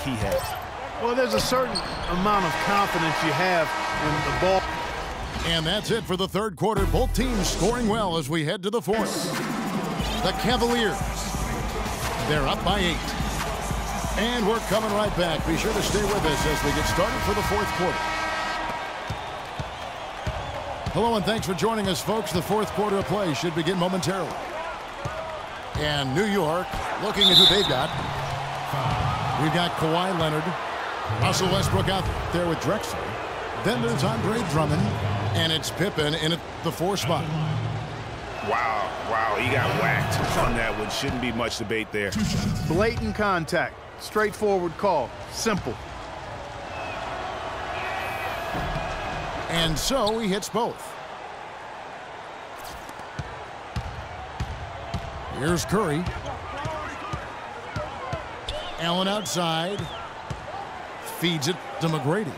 he has? Well, there's a certain amount of confidence you have in the ball. And that's it for the third quarter. Both teams scoring well as we head to the fourth. The Cavaliers, they're up by 8. And we're coming right back. Be sure to stay with us as we get started for the fourth quarter. Hello and thanks for joining us, folks. The fourth quarter of play should begin momentarily. And New York looking at who they've got. We've got Kawhi Leonard, Russell Westbrook out there with Drexler. Then there's Andre Drummond, and it's Pippen in at the 4 spot. Wow, he got whacked on that one. Shouldn't be much debate there. Blatant contact. Straightforward call. Simple. And so he hits both. Here's Curry. Allen outside. Feeds it to McGrady.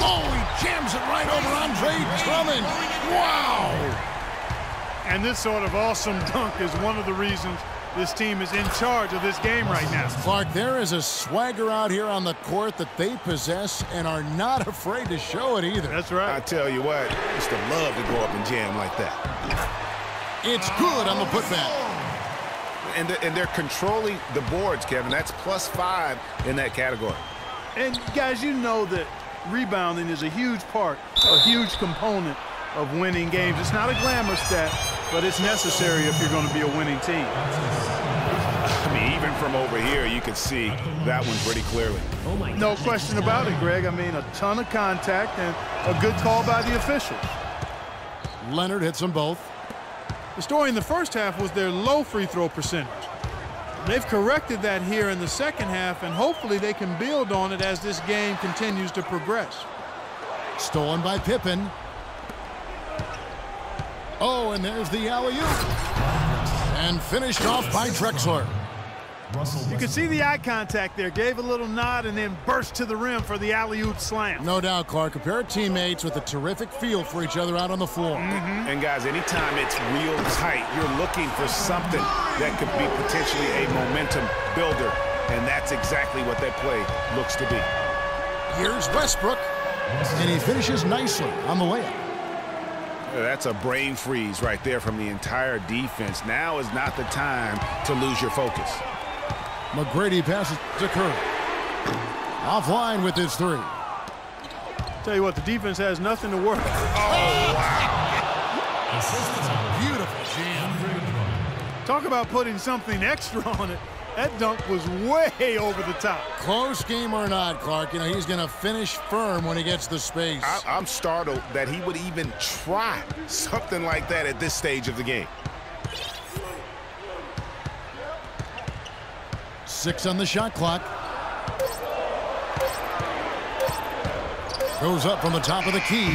Oh, he jams it right over Andre Drummond. Wow! And this sort of awesome dunk is one of the reasons this team is in charge of this game right now. Clark, there is a swagger out here on the court that they possess and are not afraid to show it either. That's right. I tell you what, used to love to go up and jam like that. It's good on the putback. And they're controlling the boards, Kevin. That's +5 in that category. And, guys, you know that rebounding is a huge part, a huge component of winning games. It's not a glamour stat, but it's necessary if you're going to be a winning team. I mean, even from over here, you can see that one pretty clearly. No question about it, Greg. I mean, a ton of contact and a good call by the officials. Leonard hits them both. The story in the first half was their low free throw percentage. They've corrected that here in the second half, and hopefully they can build on it as this game continues to progress. Stolen by Pippen. Oh, and there's the alley-oop. And finished off by Drexler. You can see the eye contact there. Gave a little nod and then burst to the rim for the alley-oop slam. No doubt, Clark. A pair of teammates with a terrific feel for each other out on the floor. And, guys, anytime it's real tight, you're looking for something that could be potentially a momentum builder. And that's exactly what that play looks to be. Here's Westbrook. And he finishes nicely on the layup. That's a brain freeze right there from the entire defense. Now is not the time to lose your focus. McGrady passes to Curry. Offline with his 3. Tell you what, the defense has nothing to work. Oh, wow. Beautiful jam. Talk about putting something extra on it. That dunk was way over the top. Close game or not, Clark, you know, he's going to finish firm when he gets the space. I'm startled that he would even try something like that at this stage of the game. 6 on the shot clock. Goes up from the top of the key.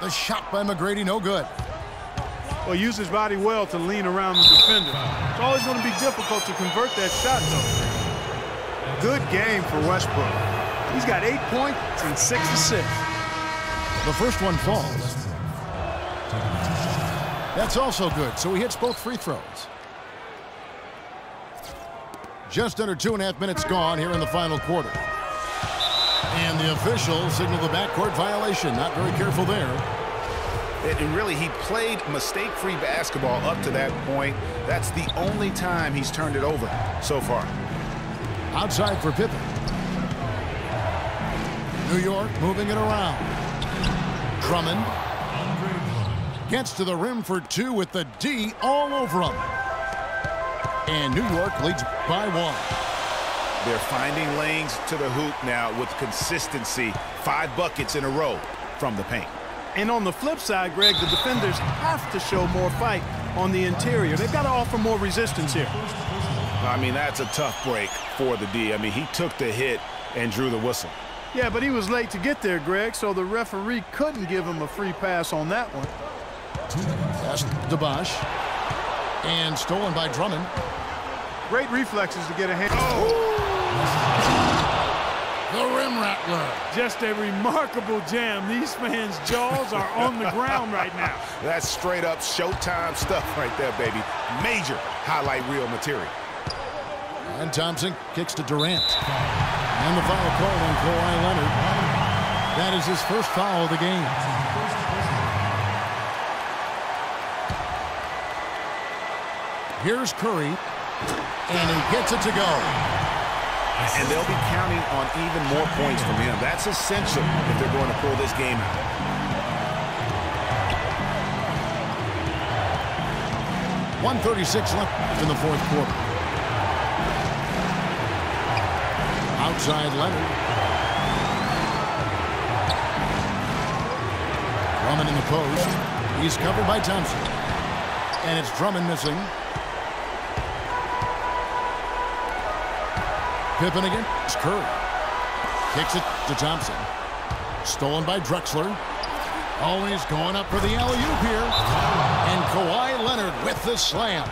The shot by McGrady, no good. Well, use his body well to lean around the defender. It's always going to be difficult to convert that shot, though. Good game for Westbrook. He's got 8 points and 6 assists. The first one falls. That's also good, so he hits both free throws. Just under 2.5 minutes gone here in the final quarter. And the official signaled the backcourt violation. Not very careful there. And really, he played mistake-free basketball up to that point. That's the only time he's turned it over so far. Outside for Pippen. New York moving it around. Drummond gets to the rim for 2 with the D all over him. And New York leads by 1. They're finding lanes to the hoop now with consistency. 5 buckets in a row from the paint. And on the flip side, Greg, the defenders have to show more fight on the interior. They've got to offer more resistance here. I mean, that's a tough break for the D. I mean, he took the hit and drew the whistle. Yeah, but he was late to get there, Greg, so the referee couldn't give him a free pass on that one. That's DeBosch. And stolen by Drummond. Great reflexes to get a hand. Oh! The rim rattler. Just a remarkable jam. These fans' jaws are on the ground right now. That's straight up Showtime stuff right there, baby. Major highlight reel material. And Thompson kicks to Durant. And the foul called on Kawhi Leonard. That is his first foul of the game. Here's Curry. And he gets it to go. And they'll be counting on even more points from him. That's essential if they're going to pull this game out. .136 left in the fourth quarter. Outside Leonard. Drummond in the post. He's covered by Thompson. And it's Drummond missing. Pippen against Curry. Kicks it to Thompson. Stolen by Drexler. Always going up for the alley-oop here. And Kawhi Leonard with the slam.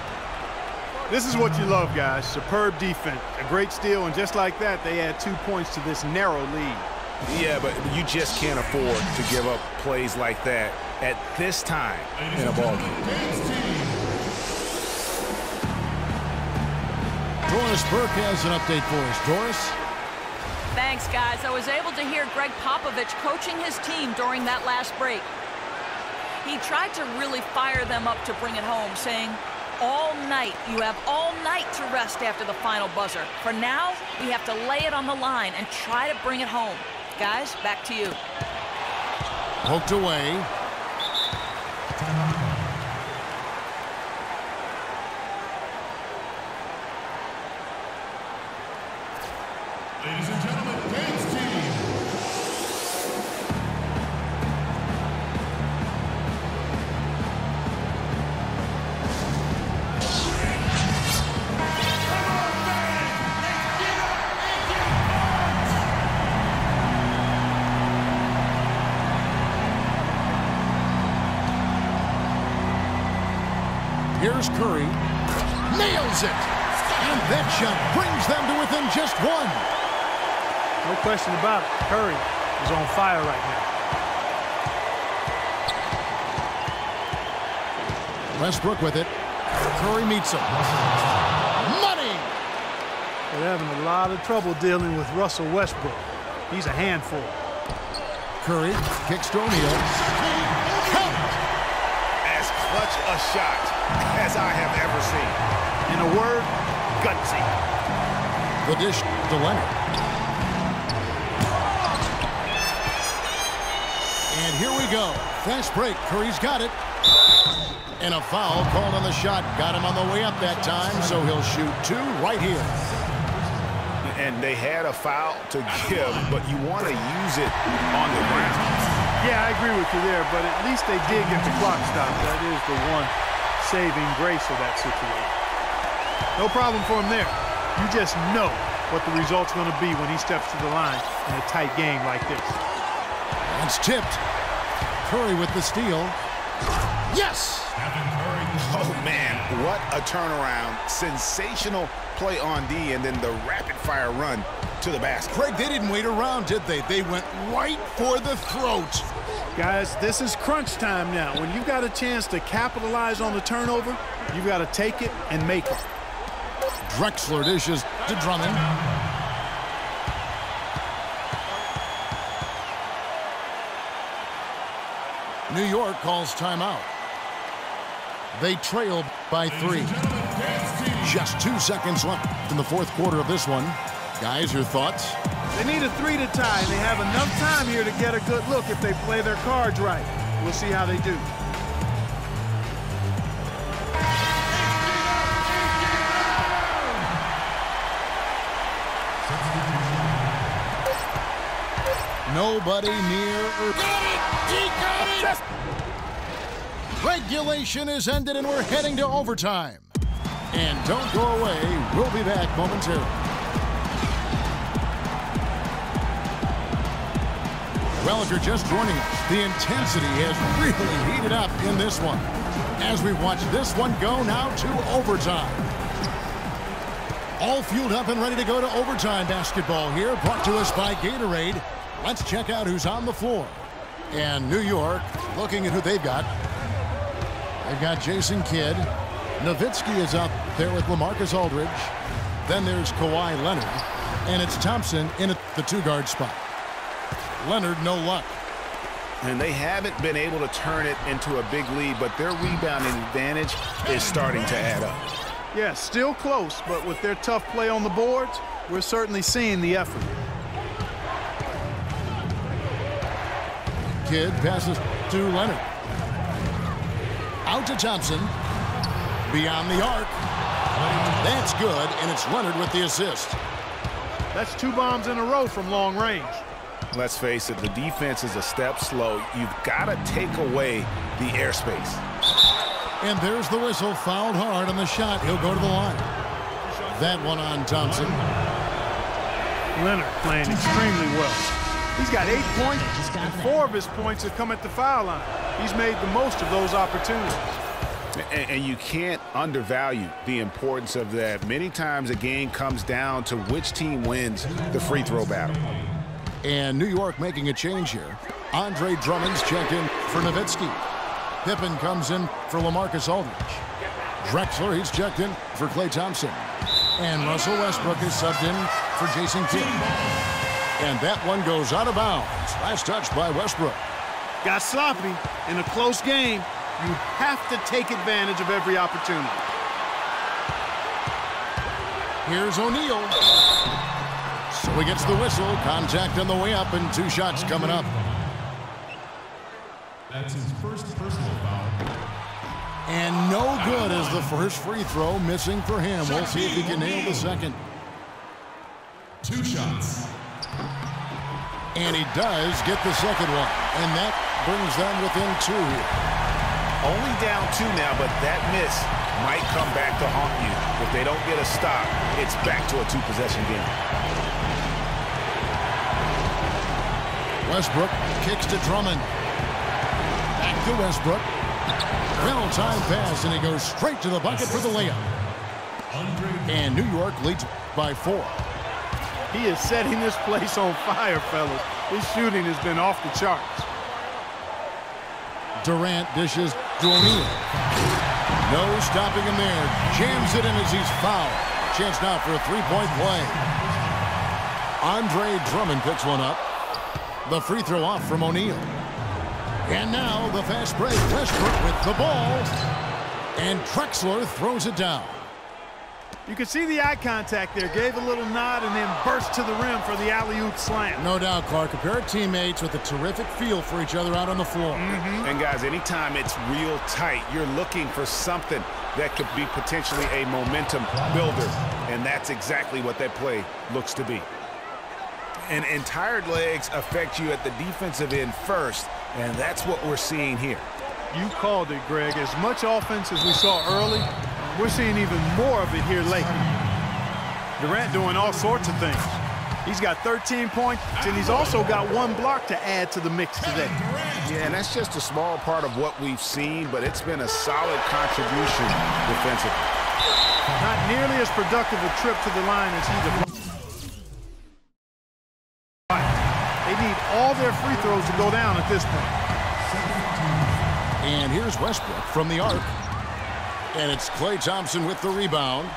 This is what you love, guys. Superb defense. A great steal, and just like that, they add 2 points to this narrow lead. Yeah, but you just can't afford to give up plays like that at this time in a ball game. Doris Burke has an update for us. Doris? Thanks, guys. I was able to hear Greg Popovich coaching his team during that last break. He tried to really fire them up to bring it home, saying, all night, you have all night to rest after the final buzzer. For now, we have to lay it on the line and try to bring it home. Guys, back to you. Poked away. Ladies and gentlemen, dance team. Here's Curry. Nails it. And that shot brings them to within just one. No question about it. Curry is on fire right now. Westbrook with it. Curry meets him. Money! They're having a lot of trouble dealing with Russell Westbrook. He's a handful. Curry kicks to O'Neal. Count! As clutch a shot as I have ever seen. In a word, gutsy. The dish to Leonard. And here we go. Fast break. Curry's got it. And a foul called on the shot. Got him on the way up that time, so he'll shoot two right here. And they had a foul to give, but you want to use it on the ground. Yeah, I agree with you there, but at least they did get the clock stopped. That is the one saving grace of that situation. No problem for him there. You just know what the result's going to be when he steps to the line in a tight game like this. It's tipped. Curry with the steal. Yes! Oh, man, what a turnaround. Sensational play on D, and then the rapid-fire run to the basket. Craig, they didn't wait around, did they? They went right for the throat. Guys, this is crunch time now. When you've got a chance to capitalize on the turnover, you've got to take it and make it. Drexler dishes to Drummond. New York calls timeout. They trail by 3. Just 2 seconds left in the fourth quarter of this one. Guys, your thoughts? They need a 3 to tie, and they have enough time here to get a good look if they play their cards right. We'll see how they do. Nobody near. Got it! He got it! Regulation is ended, and we're heading to overtime. And don't go away. We'll be back momentarily. Well, if you're just joining us, the intensity has really heated up in this one. As we watch this one go now to overtime. All fueled up and ready to go to overtime basketball here, brought to us by Gatorade. Let's check out who's on the floor. And New York, looking at who they've got. They've got Jason Kidd. Nowitzki is up there with LaMarcus Aldridge. Then there's Kawhi Leonard. And it's Thompson in at the two-guard spot. Leonard, no luck. And they haven't been able to turn it into a big lead, but their rebounding advantage is starting to add up. Yeah, still close, but with their tough play on the boards, we're certainly seeing the effort. Kidd passes to Leonard. Out to Thompson. Beyond the arc. That's good, and it's Leonard with the assist. That's 2 bombs in a row from long range. Let's face it, the defense is a step slow. You've got to take away the airspace. And there's the whistle. Fouled hard on the shot. He'll go to the line. That one on Thompson. Leonard playing extremely well. He's got 8 points, and 4 of his points have come at the foul line. He's made the most of those opportunities. And you can't undervalue the importance of that. Many times a game comes down to which team wins the free throw battle. And New York making a change here. Andre Drummond's checked in for Nowitzki. Pippen comes in for LaMarcus Aldridge. Drexler, he's checked in for Klay Thompson. And Russell Westbrook is subbed in for Jason Kidd. And that one goes out of bounds. Last touch by Westbrook. Got sloppy in a close game. You have to take advantage of every opportunity. Here's O'Neal. So he gets the whistle. Contact on the way up and 2 shots coming up. That's his first personal foul. And no good as the first free throw missing for him. We'll see if he can nail the second. 2 shots. And he does get the second one. And that brings them within 2 here. Only down 2 now, but that miss might come back to haunt you. If they don't get a stop, it's back to a 2-possession game. Westbrook kicks to Drummond. Back to Westbrook. Well-timed pass, and he goes straight to the bucket for the layup. And New York leads by 4. He is setting this place on fire, fellas. His shooting has been off the charts. Durant dishes to O'Neal. No stopping him there. Jams it in as he's fouled. Chance now for a 3-point play. Andre Drummond picks one up. The free throw off from O'Neal. And now the fast break. Westbrook with the ball. And Drexler throws it down. You can see the eye contact there. Gave a little nod and then burst to the rim for the alley-oop slam. No doubt, Clark. A pair of teammates with a terrific feel for each other out on the floor. And guys, anytime it's real tight, you're looking for something that could be potentially a momentum builder. And that's exactly what that play looks to be. And tired legs affect you at the defensive end first, and that's what we're seeing here. You called it, Greg. As much offense as we saw early, we're seeing even more of it here lately. Durant doing all sorts of things. He's got 13 points, and he's also got 1 block to add to the mix today. Yeah, and that's just a small part of what we've seen, but it's been a solid contribution defensively. Not nearly as productive a trip to the line as he. They need all their free throws to go down at this point. And here's Westbrook from the arc. And it's Klay Thompson with the rebound.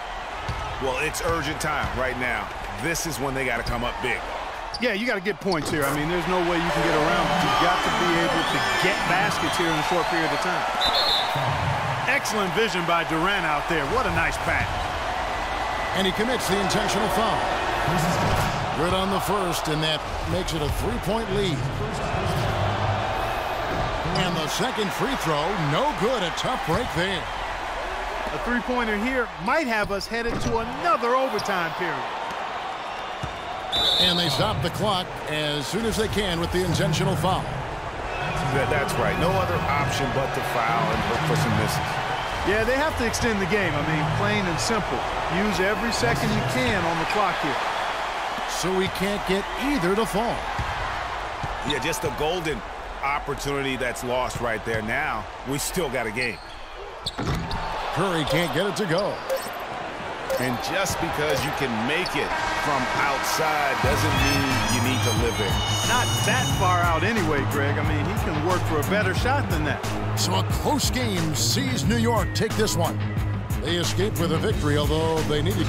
Well, it's urgent time right now. This is when they got to come up big. Yeah, you got to get points here. I mean, there's no way you can get around it. You've got to be able to get baskets here in a short period of time. Excellent vision by Durant out there. What a nice pass. And he commits the intentional foul. Good on the first, and that makes it a 3-point lead. And the second free throw, no good. A tough break there. A 3-pointer here might have us headed to another overtime period. And they stop the clock as soon as they can with the intentional foul. That's right. No other option but to foul and look for some misses. Yeah, they have to extend the game. I mean, plain and simple. Use every second you can on the clock here. So we can't get either to fall. Yeah, just a golden opportunity that's lost right there. Now, we still got a game. Curry can't get it to go. And just because you can make it from outside doesn't mean you need to live there. Not that far out anyway, Greg. I mean, he can work for a better shot than that. So a close game sees New York take this one. They escaped with a victory, although they needed